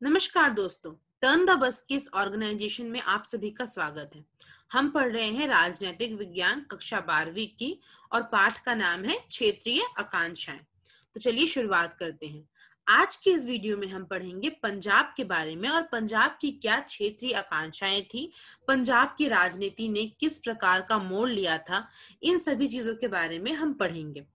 नमस्कार दोस्तों, turn the bus की इस ऑर्गेनाइजेशन में आप सभी का स्वागत है। हम पढ़ रहे हैं राजनीतिक विज्ञान कक्षा 12वीं की और पाठ का नाम है क्षेत्रीय आकांक्षाएं। तो चलिए शुरुआत करते हैं। आज के इस वीडियो में हम पढ़ेंगे पंजाब के बारे में और पंजाब की क्या क्षेत्रीय आकांक्षाएं थी, पंजाब की राजनीति ने किस प्रकार का मोड़ लिया था, इन सभी चीजों के बारे में हम पढ़ेंगे।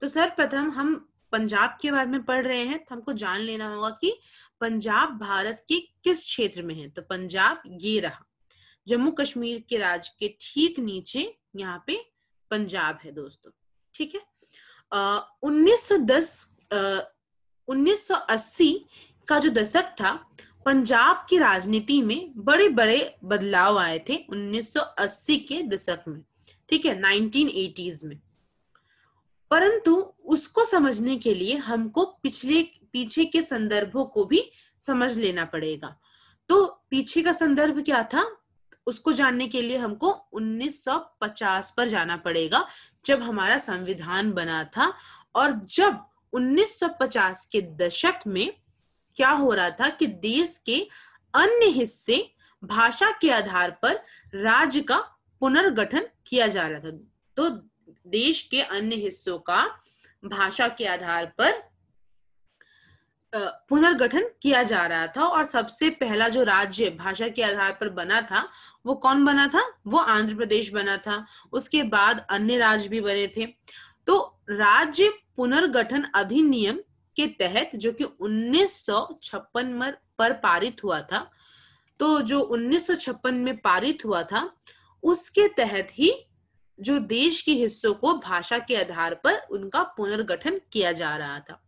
तो सर्वप्रथम हम पंजाब के बारे में पढ़ रहे हैं तो हमको जान लेना होगा कि पंजाब भारत के किस क्षेत्र में है। तो पंजाब ये रहा, जम्मू कश्मीर के राज्य के ठीक नीचे यहाँ पे पंजाब है दोस्तों। ठीक है। 1980 का जो दशक था, पंजाब की राजनीति में बड़े बड़े बदलाव आए थे 1980 के दशक में। ठीक है, 1980s में। परंतु उसको समझने के लिए हमको पीछे के संदर्भों को भी समझ लेना पड़ेगा। तो पीछे का संदर्भ क्या था, उसको जानने के लिए हमको 1950 पर जाना पड़ेगा, जब हमारा संविधान बना था। और जब 1950 के दशक में क्या हो रहा था कि देश के अन्य हिस्से भाषा के आधार पर राज्य का पुनर्गठन किया जा रहा था। तो देश के अन्य हिस्सों का भाषा के आधार पर पुनर्गठन किया जा रहा था। और सबसे पहला जो राज्य भाषा के आधार पर बना था वो कौन बना था? वो आंध्र प्रदेश बना था। उसके बाद अन्य राज्य भी बने थे। तो राज्य पुनर्गठन अधिनियम के तहत, जो कि 1956 पर पारित हुआ था, तो जो 1956 में पारित हुआ था उसके तहत ही जो देश के हिस्सों को भाषा के आधार पर उनका पुनर्गठन किया जा रहा था।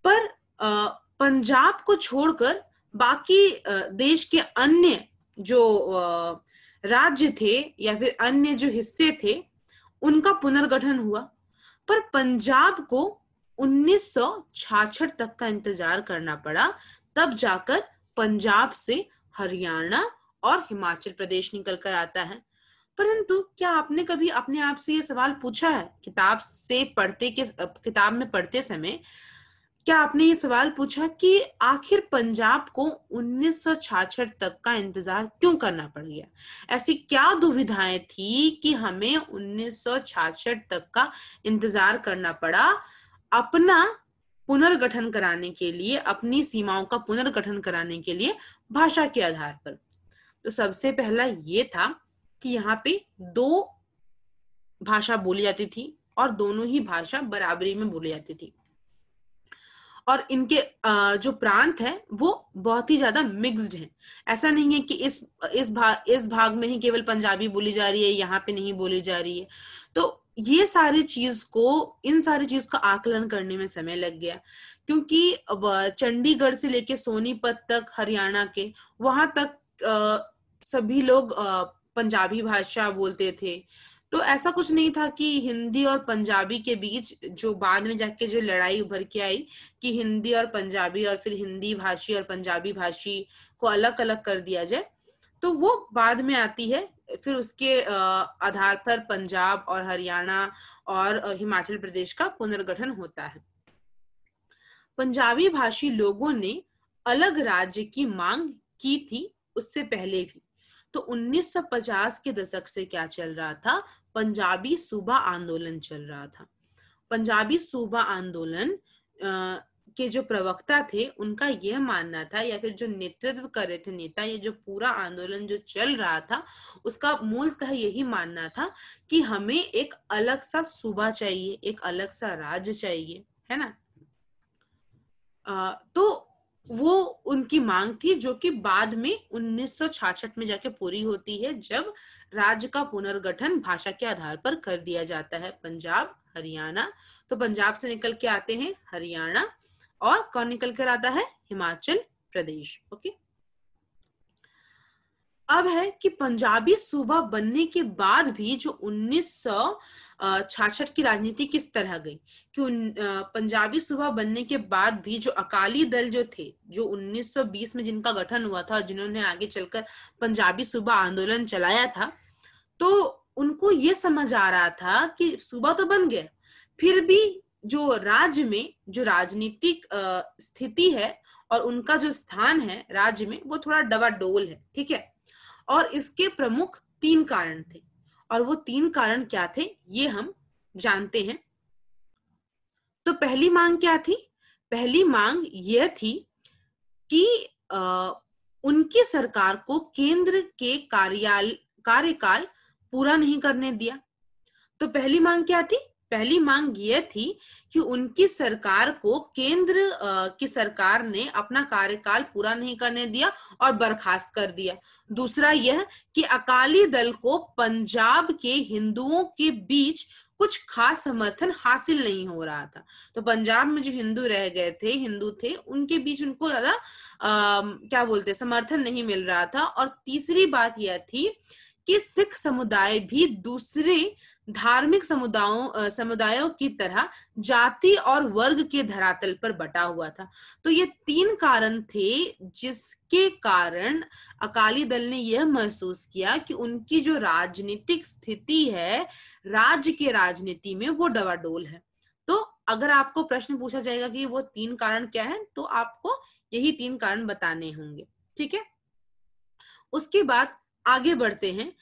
पर पंजाब को छोड़कर बाकी देश के अन्य जो राज्य थे या फिर अन्य जो हिस्से थे उनका पुनर्गठन हुआ। पर पंजाब को 1966 तक का इंतजार करना पड़ा, तब जाकर पंजाब से हरियाणा और हिमाचल प्रदेश निकल कर आता है। परंतु क्या आपने कभी अपने आप से ये सवाल पूछा है, किताब में पढ़ते समय क्या आपने ये सवाल पूछा कि आखिर पंजाब को 1966 तक का इंतजार क्यों करना पड़ गया? ऐसी क्या दुविधाएं थी कि हमें 1966 तक का इंतजार करना पड़ा अपना पुनर्गठन कराने के लिए, अपनी सीमाओं का पुनर्गठन कराने के लिए भाषा के आधार पर? तो सबसे पहला ये था कि यहाँ पे दो भाषा बोली जाती थी और दोनों ही भाषा बराबरी में बोली जाती थी। और इनके जो प्रांत है वो बहुत ही ज्यादा मिक्स्ड है। ऐसा नहीं है कि इस भाग में ही केवल पंजाबी बोली जा रही है, यहाँ पे नहीं बोली जा रही है। तो इन सारी चीज का आकलन करने में समय लग गया, क्योंकि चंडीगढ़ से लेके सोनीपत तक हरियाणा के, वहां तक सभी लोग पंजाबी भाषा बोलते थे। तो ऐसा कुछ नहीं था कि हिंदी और पंजाबी के बीच जो बाद में जाके जो लड़ाई उभर के आई कि हिंदी और पंजाबी और फिर हिंदी भाषी और पंजाबी भाषी को अलग अलग कर दिया जाए, तो वो बाद में आती है। फिर उसके आधार पर पंजाब और हरियाणा और हिमाचल प्रदेश का पुनर्गठन होता है। पंजाबी भाषी लोगों ने अलग राज्य की मांग की थी उससे पहले भी। तो 1950 के दशक से क्या चल रहा था? पंजाबी सूबा आंदोलन चल रहा था। पंजाबी सूबा आंदोलन के जो प्रवक्ता थे उनका यह मानना था, या फिर जो नेतृत्व कर रहे थे नेता, ये जो पूरा आंदोलन जो चल रहा था उसका मूलतः यही मानना था कि हमें एक अलग सा सूबा चाहिए, एक अलग सा राज्य चाहिए, है ना। तो वो उनकी मांग थी, जो कि बाद में 1966 में जाके पूरी होती है, जब राज्य का पुनर्गठन भाषा के आधार पर कर दिया जाता है। पंजाब, हरियाणा, तो पंजाब से निकल के आते हैं हरियाणा, और कौन निकल कर आता है? हिमाचल प्रदेश। ओके। अब है कि पंजाबी सूबा बनने के बाद भी जो 1966 की राजनीति किस तरह गई, कि पंजाबी सूबा बनने के बाद भी जो अकाली दल जो थे, जो 1920 में जिनका गठन हुआ था और जिन्होंने आगे चलकर पंजाबी सूबा आंदोलन चलाया था, तो उनको ये समझ आ रहा था कि सूबा तो बन गया, फिर भी जो राज्य में जो राजनीतिक स्थिति है और उनका जो स्थान है राज्य में, वो थोड़ा डवाडोल है, ठीक है। और इसके प्रमुख 3 कारण थे, और वो 3 कारण क्या थे ये हम जानते हैं। तो पहली मांग क्या थी? पहली मांग यह थी कि उनकी सरकार को केंद्र के कार्यकाल पूरा नहीं करने दिया। तो पहली मांग क्या थी? पहली मांग यह थी कि उनकी सरकार को केंद्र की सरकार ने अपना कार्यकाल पूरा नहीं करने दिया और बर्खास्त कर दिया। दूसरा यह कि अकाली दल को पंजाब के हिंदुओं के बीच कुछ खास समर्थन हासिल नहीं हो रहा था। तो पंजाब में जो हिंदू रह गए थे, हिंदू थे, उनके बीच उनको ज्यादा क्या बोलते समर्थन नहीं मिल रहा था। और तीसरी बात यह थी कि सिख समुदाय भी दूसरे धार्मिक समुदायों की तरह जाति और वर्ग के धरातल पर बटा हुआ था। तो ये 3 कारण थे जिसके कारण अकाली दल ने यह महसूस किया कि उनकी जो राजनीतिक स्थिति है राज्य के राजनीति में, वो डवाडोल है। तो अगर आपको प्रश्न पूछा जाएगा कि वो 3 कारण क्या है, तो आपको यही 3 कारण बताने होंगे, ठीक है। उसके बाद आगे बढ़ते हैं।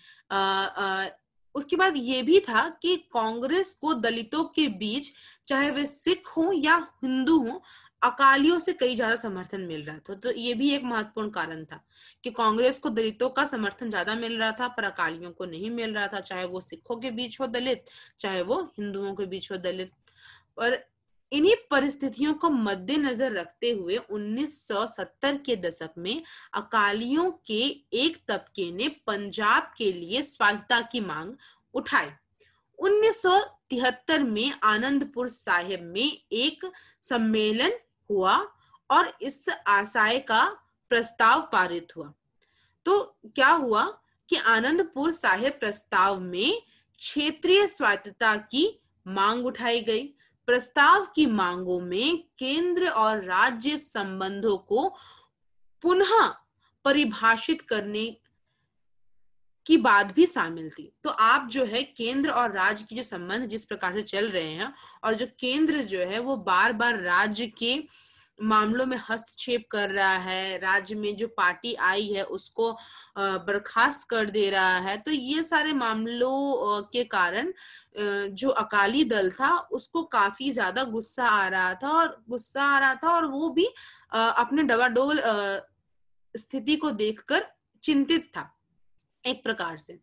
उसके बाद ये भी था कि कांग्रेस को दलितों के बीच, चाहे वे सिख हो या हिंदू हो, अकालियों से कई ज्यादा समर्थन मिल रहा था। तो ये भी एक महत्वपूर्ण कारण था कि कांग्रेस को दलितों का समर्थन ज्यादा मिल रहा था पर अकालियों को नहीं मिल रहा था, चाहे वो सिखों के बीच हो दलित, चाहे वो हिंदुओं के बीच हो दलित। और इन्हीं परिस्थितियों को मद्देनजर रखते हुए 1970 के दशक में अकालियों के एक तबके ने पंजाब के लिए स्वायत्तता की मांग उठाई। 1973 में आनंदपुर साहिब में एक सम्मेलन हुआ और इस आशय का प्रस्ताव पारित हुआ। तो क्या हुआ कि आनंदपुर साहिब प्रस्ताव में क्षेत्रीय स्वायत्तता की मांग उठाई गई। प्रस्ताव की मांगों में केंद्र और राज्य संबंधों को पुनः परिभाषित करने की बात भी शामिल थी। तो आप जो है केंद्र और राज्य के जो संबंध जिस प्रकार से चल रहे हैं, और जो केंद्र जो है वो बार बार राज्य के मामलों में हस्तक्षेप कर रहा है, राज्य में जो पार्टी आई है उसको बर्खास्त कर दे रहा है, तो ये सारे मामलों के कारण जो अकाली दल था उसको काफी ज्यादा गुस्सा आ रहा था और वो भी अपने डवाडोल स्थिति को देखकर चिंतित था एक प्रकार से।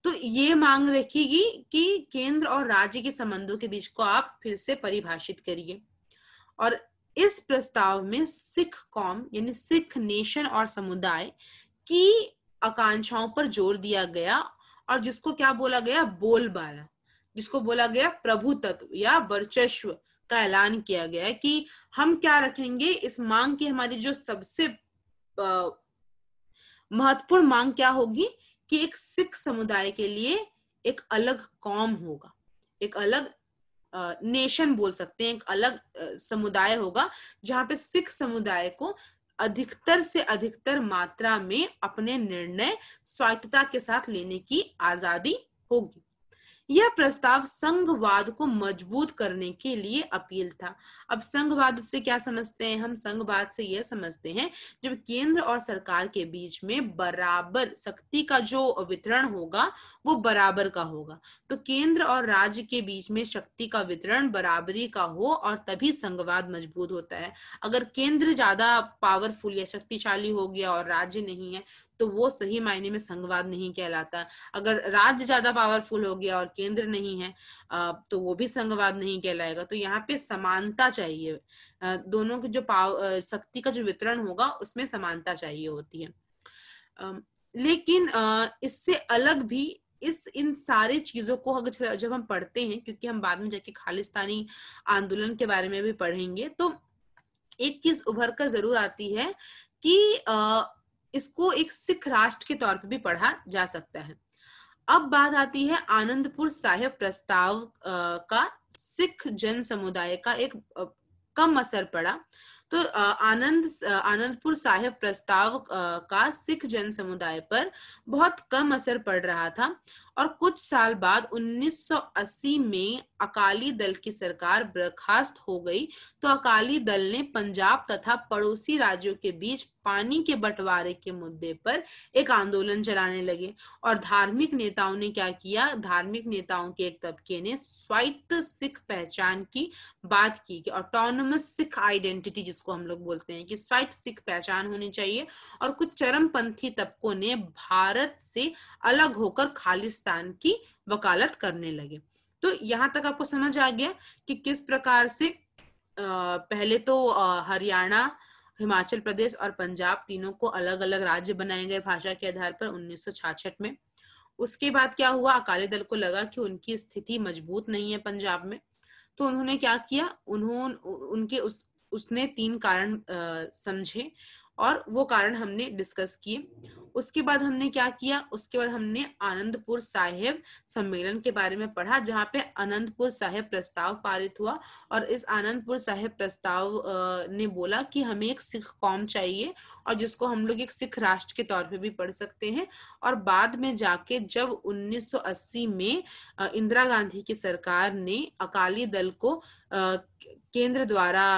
तो ये मांग रखेगी कि केंद्र और राज्य के संबंधों के बीच को आप फिर से परिभाषित करिए। और इस प्रस्ताव में सिख कौम यानी सिख नेशन और समुदाय की आकांक्षाओं पर जोर दिया गया, और जिसको क्या बोला गया, बोलबाला, जिसको बोला गया प्रभु तत्व या वर्चस्व का ऐलान किया गया कि हम क्या रखेंगे इस मांग की। हमारी जो सबसे महत्वपूर्ण मांग क्या होगी कि एक सिख समुदाय के लिए एक अलग कौम होगा, एक अलग नेशन बोल सकते हैं, एक अलग समुदाय होगा जहां पे सिख समुदाय को अधिकतर से अधिकतर मात्रा में अपने निर्णय स्वायत्तता के साथ लेने की आजादी होगी। यह प्रस्ताव संघवाद को मजबूत करने के लिए अपील था। अब संघवाद से क्या समझते हैं हम? संघवाद से यह समझते हैं जब केंद्र और सरकार के बीच में बराबर शक्ति का जो वितरण होगा वो बराबर का होगा। तो केंद्र और राज्य के बीच में शक्ति का वितरण बराबरी का हो और तभी संघवाद मजबूत होता है। अगर केंद्र ज्यादा पावरफुल या शक्तिशाली हो गया और राज्य नहीं है तो वो सही मायने में संघवाद नहीं कहलाता। अगर राज्य ज्यादा पावरफुल हो गया और केंद्र नहीं है तो वो भी संघवाद नहीं कहलाएगा। तो यहाँ पे समानता चाहिए, दोनों की जो शक्ति का जो वितरण होगा उसमें समानता चाहिए होती है। लेकिन इससे अलग भी इन सारे चीजों को अगर जब हम पढ़ते हैं, क्योंकि हम बाद में जाके खालिस्तानी आंदोलन के बारे में भी पढ़ेंगे, तो एक चीज उभर कर जरूर आती है कि इसको एक सिख राष्ट्र के तौर पे भी पढ़ा जा सकता है। अब बात आती है आनंदपुर साहिब प्रस्ताव का सिख जन समुदाय का एक कम असर पड़ा। तो आनंदपुर साहिब प्रस्ताव का सिख जन समुदाय पर बहुत कम असर पड़ रहा था और कुछ साल बाद 1980 में अकाली दल की सरकार बर्खास्त हो गई, तो अकाली दल ने पंजाब तथा पड़ोसी राज्यों के बीच पानी के बंटवारे के मुद्दे पर एक आंदोलन चलाने लगे। और धार्मिक नेताओं ने क्या किया, धार्मिक नेताओं के एक तबके ने स्वायत्त सिख पहचान की बात की कि ऑटोनमस सिख आइडेंटिटी, जिसको हम लोग बोलते हैं कि स्वायत्त सिख पहचान होनी चाहिए। और कुछ चरमपंथी तबकों ने भारत से अलग होकर खालिस्तान की वकालत करने लगे। तो यहां तक आपको समझ आ गया कि किस प्रकार से पहले तो हरियाणा, हिमाचल प्रदेश और पंजाब तीनों को अलग अलग राज्य बनाए गए भाषा के आधार पर 1966 में। उसके बाद क्या हुआ, अकाली दल को लगा कि उनकी स्थिति मजबूत नहीं है पंजाब में, तो उन्होंने क्या किया, उसने 3 कारण समझे और वो कारण हमने डिस्कस किए। उसके बाद हमने क्या किया, उसके बाद हमने आनंदपुर साहिब सम्मेलन के बारे में पढ़ा, जहां पे आनंदपुर साहिब प्रस्ताव पारित हुआ। और इस आनंदपुर साहिब प्रस्ताव ने बोला कि हमें एक सिख कौम चाहिए, और जिसको हम लोग एक सिख राष्ट्र के तौर पे भी पढ़ सकते हैं। और बाद में जाके जब 1980 में इंदिरा गांधी की सरकार ने अकाली दल को केंद्र द्वारा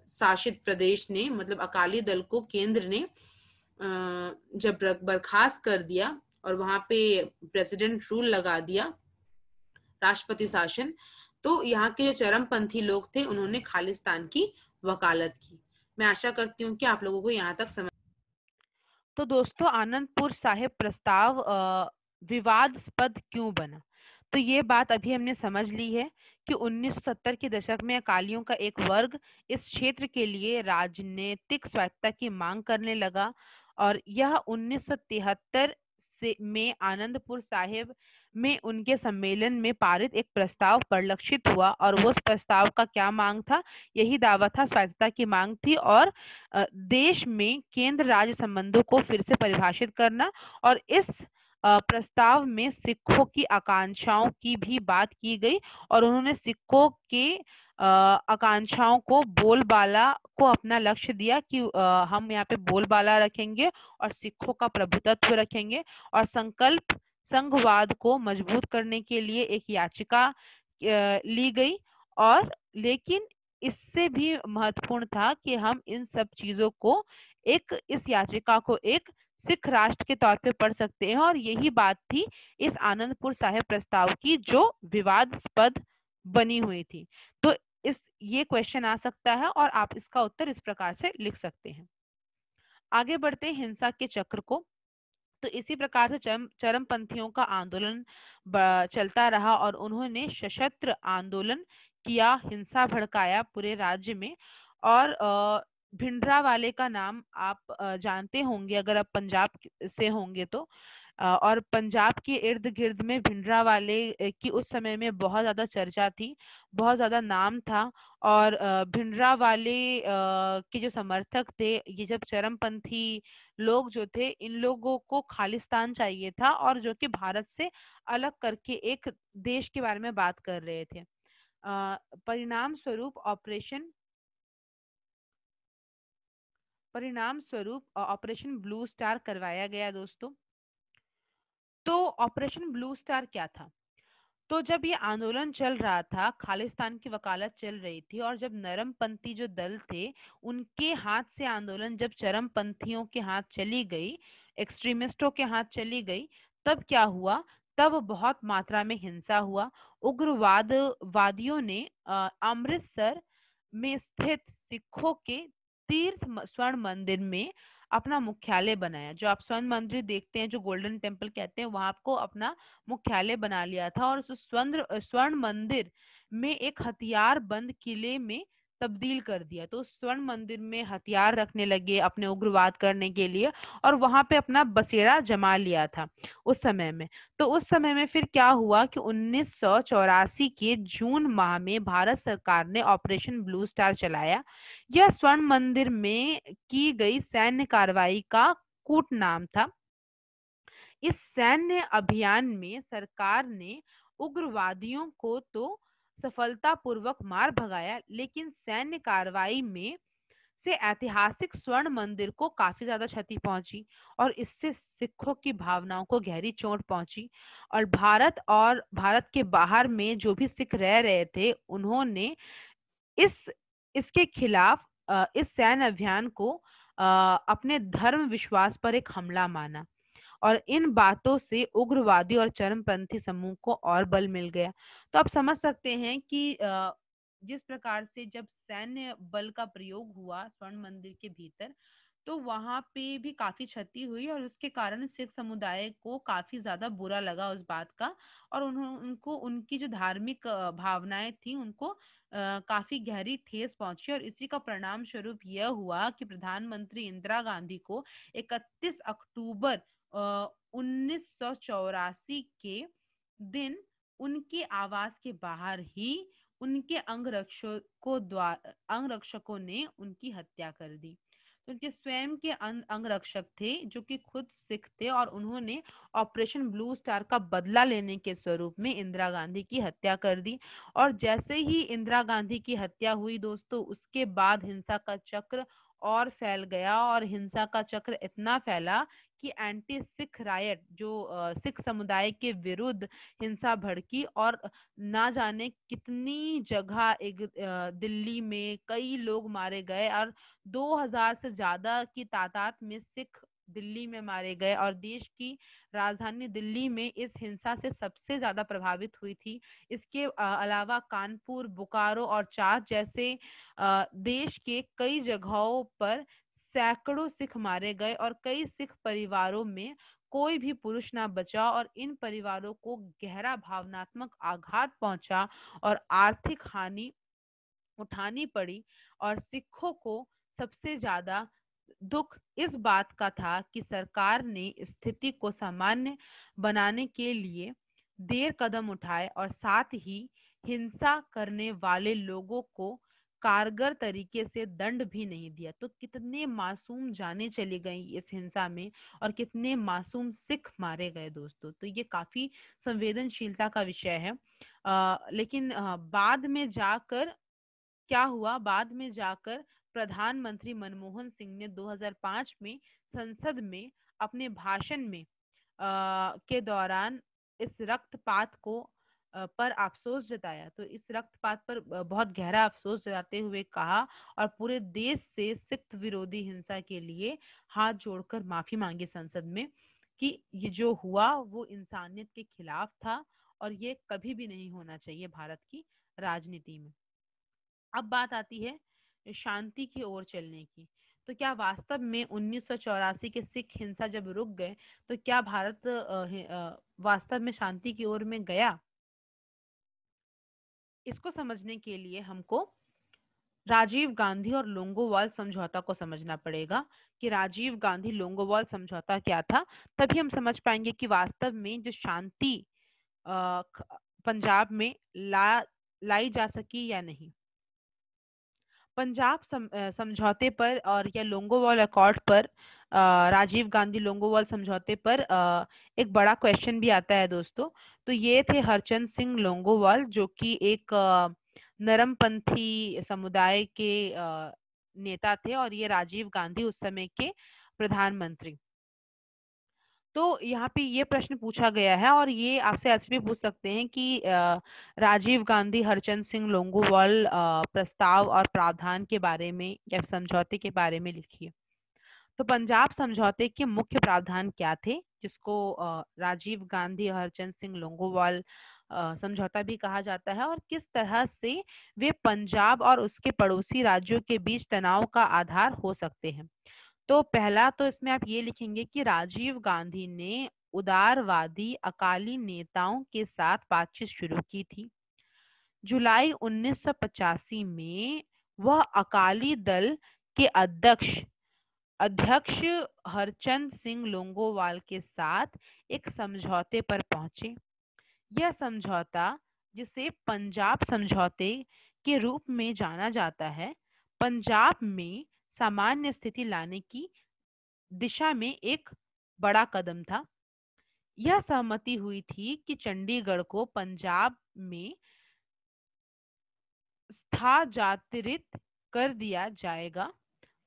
शासित प्रदेश ने, मतलब अकाली दल को केंद्र ने जब बर्खास्त कर दिया और वहां पे प्रेसिडेंट रूल लगा दिया, राष्ट्रपति शासन, तो यहाँ के जो चरमपंथी लोग थे उन्होंने खालिस्तान की वकालत की। मैं आशा करती हूँ कि आप लोगों को यहाँ तक समझ। तो दोस्तों, आनंदपुर साहिब प्रस्ताव विवादास्पद क्यों बना? तो ये बात अभी हमने समझ ली है कि 1970 के दशक में अकालियों का एक वर्ग इस क्षेत्र के लिए राजनीतिक स्वायत्तता की मांग करने लगा, और यह 1973 से में आनंदपुर साहिब में उनके सम्मेलन में पारित एक प्रस्ताव परिलक्षित हुआ। और वो उस प्रस्ताव का क्या मांग था? यही दावा था, स्वायत्तता की मांग थी, और देश में केंद्र राज्य संबंधों को फिर से परिभाषित करना। और इस प्रस्ताव में सिखों की आकांक्षाओं की भी बात की गई, और उन्होंने सिखों के आकांक्षाओं को, बोलबाला को अपना लक्ष्य दिया कि हम यहाँ पे बोलबाला रखेंगे और सिखों का प्रभुत्व रखेंगे। और संकल्प संघवाद को मजबूत करने के लिए एक याचिका ली गई। और लेकिन इससे भी महत्वपूर्ण था कि हम इन सब चीजों को, इस याचिका को एक सिख राष्ट्र के तौर पे पढ़ सकते हैं। और यही बात थी इस आनंदपुर साहिब प्रस्ताव की जो विवादास्पद बनी हुई थी। तो ये क्वेश्चन आ सकता है और आप इसका उत्तर इस प्रकार से लिख सकते हैं। आगे बढ़ते हैं हिंसा के चक्र को। तो इसी प्रकार से चरमपंथियों का आंदोलन चलता रहा, और उन्होंने सशस्त्र आंदोलन किया, हिंसा भड़काया पूरे राज्य में। और भिंडरावाले का नाम आप जानते होंगे अगर आप पंजाब से होंगे तो। और पंजाब के इर्द गिर्द में भिंडरावाले की उस समय में बहुत ज्यादा चर्चा थी, बहुत ज्यादा नाम था। और भिंडरावाले के जो समर्थक थे, ये जब चरमपंथी लोग जो थे, इन लोगों को खालिस्तान चाहिए था, और जो कि भारत से अलग करके एक देश के बारे में बात कर रहे थे। परिणाम स्वरूप ऑपरेशन ब्लू स्टार करवाया गया दोस्तों। तो ऑपरेशन ब्लू स्टार क्या था? तो जब ये आंदोलन चल रहा था, खालिस्तान की वकालत चल रही थी, और जब नरमपंथी जो दल थे उनके हाथ से आंदोलन जब चरमपंथियों के हाथ चली गई, एक्सट्रीमिस्टों के हाथ चली गई, तब क्या हुआ? तब बहुत मात्रा में हिंसा हुआ। उग्रवादियों ने अमृतसर में स्थित सिखों के स्वर्ण मंदिर में अपना मुख्यालय बनाया। जो आप स्वर्ण मंदिर देखते हैं, जो गोल्डन टेम्पल कहते हैं, वहां को अपना मुख्यालय बना लिया था। और उस स्वर्ण मंदिर में एक हथियार बंद किले में तब्दील कर दिया। तो उस स्वर्ण मंदिर में हथियार रखने लगे अपने उग्रवाद करने के लिए, और वहां पे अपना बसेरा जमा लिया था उस समय में। तो उस समय में फिर क्या हुआ कि 1984 के जून माह में भारत सरकार ने ऑपरेशन ब्लू स्टार चलाया। यह स्वर्ण मंदिर में की गई सैन्य कार्रवाई का कूट नाम था। इस सैन्य अभियान में सरकार ने उग्रवादियों को तो सफलतापूर्वक मार भगाया, लेकिन सैन्य कार्रवाई में से ऐतिहासिक स्वर्ण मंदिर को काफी ज्यादा क्षति पहुंची और इससे सिखों की भावनाओं को गहरी चोट पहुंची। और भारत के बाहर में जो भी सिख रह रहे थे, उन्होंने इस इसके खिलाफ इस सैन्य अभियान को अपने धर्म विश्वास पर एक हमला माना। और इन बातों से उग्रवादी और चरमपंथी समूह को और बल मिल गया। तो आप समझ सकते हैं कि जिस प्रकार से जब सैन्य बल का प्रयोग हुआ स्वर्ण मंदिर के भीतर, तो वहां पे भी काफी क्षति हुई और उसके कारण सिख समुदाय को काफी ज्यादा बुरा लगा उस बात का। और उनको उनकी जो धार्मिक भावनाएं थी, उनको काफी गहरी ठेस पहुंची। और इसी का परिणाम स्वरूप यह हुआ कि प्रधानमंत्री इंदिरा गांधी को 31 अक्टूबर 1984 के दिन उनके आवास के बाहर ही उनके अंगरक्षकों ने उनकी हत्या कर दी। तो उनके स्वयं के अंगरक्षक थे जो कि खुद सिख थे, और उन्होंने ऑपरेशन ब्लू स्टार का बदला लेने के स्वरूप में इंदिरा गांधी की हत्या कर दी। और जैसे ही इंदिरा गांधी की हत्या हुई दोस्तों, उसके बाद हिंसा का चक्र और फैल गया। और हिंसा का चक्र इतना फैला कि एंटी सिख रायट, जो सिख समुदाय के विरुद्ध हिंसा भड़की। और ना जाने कितनी जगह, एक दिल्ली में कई लोग मारे गए और 2000 से ज्यादा की तादाद में सिख दिल्ली में मारे गए। और देश की राजधानी दिल्ली में इस हिंसा से सबसे ज्यादा प्रभावित हुई थी। इसके अलावा कानपुर, बोकारो और चार जैसे देश के कई जगहों पर सैकड़ों सिख मारे गए और कई सिख परिवारों में कोई भी पुरुष ना बचा। और इन परिवारों को गहरा भावनात्मक आघात पहुंचा और आर्थिक हानि उठानी पड़ी। और सिखों को सबसे ज्यादा दुख इस बात का था कि सरकार ने स्थिति को सामान्य बनाने के लिए देर कदम उठाए और साथ ही हिंसा करने वाले लोगों को कारगर तरीके से दंड भी नहीं दिया। तो कितने मासूम जानें चली गई इस हिंसा में और कितने मासूम सिख मारे गए दोस्तों। तो ये काफी संवेदनशीलता का विषय है। लेकिन बाद में जाकर क्या हुआ, बाद में जाकर प्रधानमंत्री मनमोहन सिंह ने 2005 में संसद में अपने भाषण में के दौरान इस रक्तपात को पर अफसोस जताया। तो इस रक्तपात पर बहुत गहरा अफसोस जताते हुए कहा और पूरे देश से सिख विरोधी हिंसा के लिए हाथ जोड़कर माफी मांगी संसद में कि ये जो हुआ वो इंसानियत के खिलाफ था और ये कभी भी नहीं होना चाहिए भारत की राजनीति में। अब बात आती है शांति की ओर चलने की। तो क्या वास्तव में 1984 के सिख हिंसा जब रुक गए, तो क्या भारत वास्तव में शांति की ओर में गया? इसको समझने के लिए हमको राजीव गांधी और लोंगोवाल समझौता को समझना पड़ेगा कि राजीव गांधी लोंगोवाल समझौता क्या था। तभी हम समझ पाएंगे कि वास्तव में जो शांति पंजाब में लाई जा सकी या नहीं। पंजाब समझौते पर और या लोंगोवाल अकॉर्ड पर, राजीव गांधी लोंगोवाल समझौते पर एक बड़ा क्वेश्चन भी आता है दोस्तों। तो ये थे हरचंद सिंह लोंगोवाल, जो कि एक नरमपंथी समुदाय के नेता थे, और ये राजीव गांधी उस समय के प्रधानमंत्री। तो यहाँ पे ये प्रश्न पूछा गया है और ये आपसे ऐसे भी पूछ सकते हैं कि राजीव गांधी हरचंद सिंह लोंगोवाल प्रस्ताव और प्रावधान के बारे में या समझौते के बारे में लिखिए। तो पंजाब समझौते के मुख्य प्रावधान क्या थे, जिसको राजीव गांधी हरचंद सिंह लोंगोवाल समझौता भी कहा जाता है, और किस तरह से वे पंजाब और उसके पड़ोसी राज्यों के बीच तनाव का आधार हो सकते हैं। तो पहला तो इसमें आप ये लिखेंगे कि राजीव गांधी ने उदारवादी अकाली नेताओं के साथ बातचीत शुरू की थी। जुलाई 1985 में वह अकाली दल के अध्यक्ष हरचंद सिंह लोंगोवाल के साथ एक समझौते पर पहुंचे। यह समझौता, जिसे पंजाब समझौते के रूप में जाना जाता है, पंजाब में सामान्य स्थिति लाने की दिशा में एक बड़ा कदम था। यह सहमति हुई थी कि चंडीगढ़ को पंजाब में स्थानांतरित कर दिया जाएगा।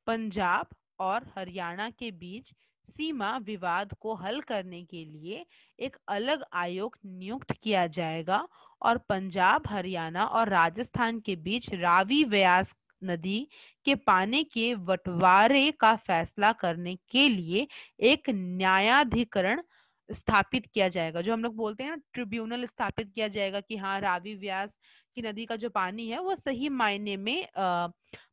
पंजाब और हरियाणा के बीच सीमा विवाद को हल करने के लिए एक अलग आयोग नियुक्त किया जाएगा और पंजाब, हरियाणा और राजस्थान के बीच रावी व्यास नदी के पानी के बंटवारे का फैसला करने के लिए एक न्यायाधिकरण स्थापित किया जाएगा। जो हम लोग बोलते हैं ना, ट्रिब्यूनल स्थापित किया जाएगा कि हाँ, रावी व्यास की नदी का जो पानी है वो सही मायने में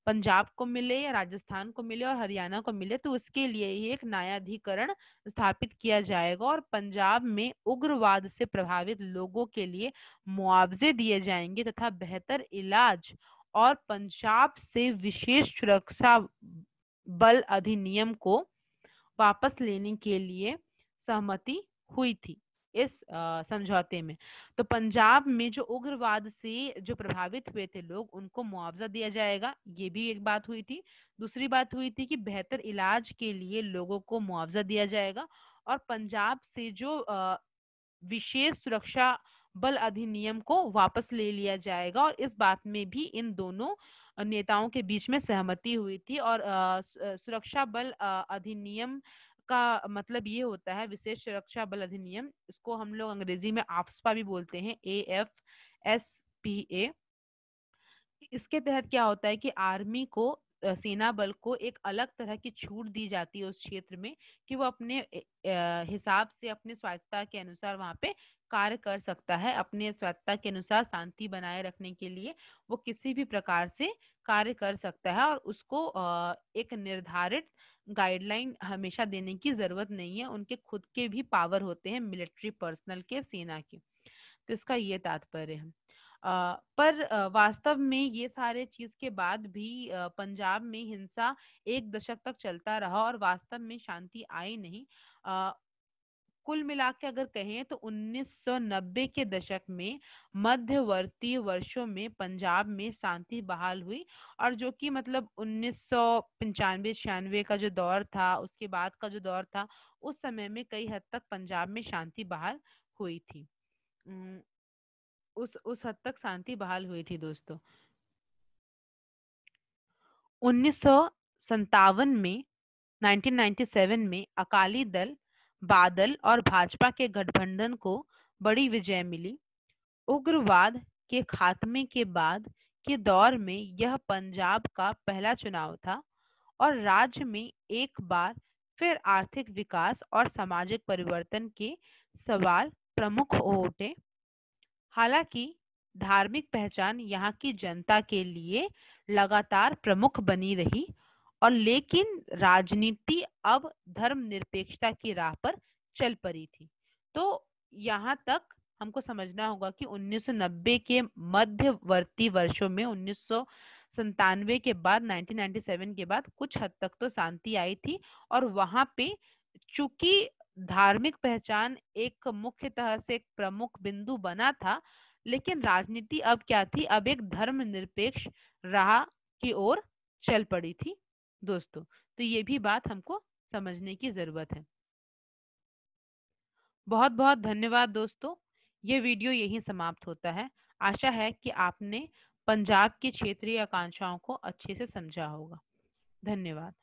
पंजाब को मिले या राजस्थान को मिले और हरियाणा को मिले, तो उसके लिए ही एक न्यायाधिकरण स्थापित किया जाएगा और पंजाब में उग्रवाद से प्रभावित लोगों के लिए मुआवजे दिए जाएंगे तथा बेहतर इलाज और पंजाब से विशेष सुरक्षा बल अधिनियम को वापस लेने के लिए सहमति हुई थी इस समझौते में। तो पंजाब में जो उग्रवाद से जो प्रभावित हुए थे लोग, उनको मुआवजा दिया जाएगा, ये भी एक बात हुई थी। दूसरी बात हुई थी कि बेहतर इलाज के लिए लोगों को मुआवजा दिया जाएगा और पंजाब से जो विशेष सुरक्षा बल अधिनियम को वापस ले लिया जाएगा। और इस बात में भी इन दोनों नेताओं के बीच में सहमति हुई थी। और सुरक्षा बल अधिनियम का मतलब ये होता है, विशेष सुरक्षा बल अधिनियम, इसको हम लोग अंग्रेजी में आफ्सपा भी बोलते हैं, AFSPA। इसके तहत क्या होता है कि आर्मी को, सेना बल को एक अलग तरह की छूट दी जाती है उस क्षेत्र में कि वो अपने हिसाब से अपने स्वायत्तता के अनुसार वहां पे कार्य कर सकता है। अपने स्वायत्तता के अनुसार शांति बनाए रखने के लिए वो किसी भी प्रकार से कार्य कर सकता है और उसको एक निर्धारित गाइडलाइन हमेशा देने की जरूरत नहीं है। उनके खुद के भी पावर होते हैं मिलिट्री पर्सनल के, सेना के। तो इसका ये तात्पर्य है। पर वास्तव में ये सारे चीज के बाद भी पंजाब में हिंसा एक दशक तक चलता रहा और वास्तव में शांति आई नहीं। कुल मिला के अगर कहें तो 1990 के दशक में मध्यवर्ती वर्षों में पंजाब में शांति बहाल हुई और जो कि मतलब 1995-96 का जो दौर था, उसके बाद का जो दौर था, उस समय में कई हद तक पंजाब में शांति बहाल हुई थी। उस हद तक शांति बहाल हुई थी दोस्तों। 1957 में 1997 में अकाली दल, बादल और भाजपा के गठबंधन को बड़ी विजय मिली। उग्रवाद के खात्मे के बाद के दौर में यह पंजाब का पहला चुनाव था और राज्य में एक बार फिर आर्थिक विकास और सामाजिक परिवर्तन के सवाल प्रमुख हो उठे। हालांकि धार्मिक पहचान यहाँ की जनता के लिए लगातार प्रमुख बनी रही और लेकिन राजनीति अब धर्मनिरपेक्षता की राह पर चल पड़ी थी। तो यहाँ तक हमको समझना होगा कि 1990 के मध्यवर्ती वर्षों में 1997 के बाद 1997 के बाद कुछ हद तक तो शांति आई थी और वहां पे चूंकि धार्मिक पहचान एक मुख्यतः से एक प्रमुख बिंदु बना था, लेकिन राजनीति अब क्या थी, अब एक धर्मनिरपेक्ष राह की ओर चल पड़ी थी दोस्तों। तो ये भी बात हमको समझने की जरूरत है। बहुत बहुत धन्यवाद दोस्तों। ये वीडियो यहीं समाप्त होता है। आशा है कि आपने पंजाब की क्षेत्रीय आकांक्षाओं को अच्छे से समझा होगा। धन्यवाद।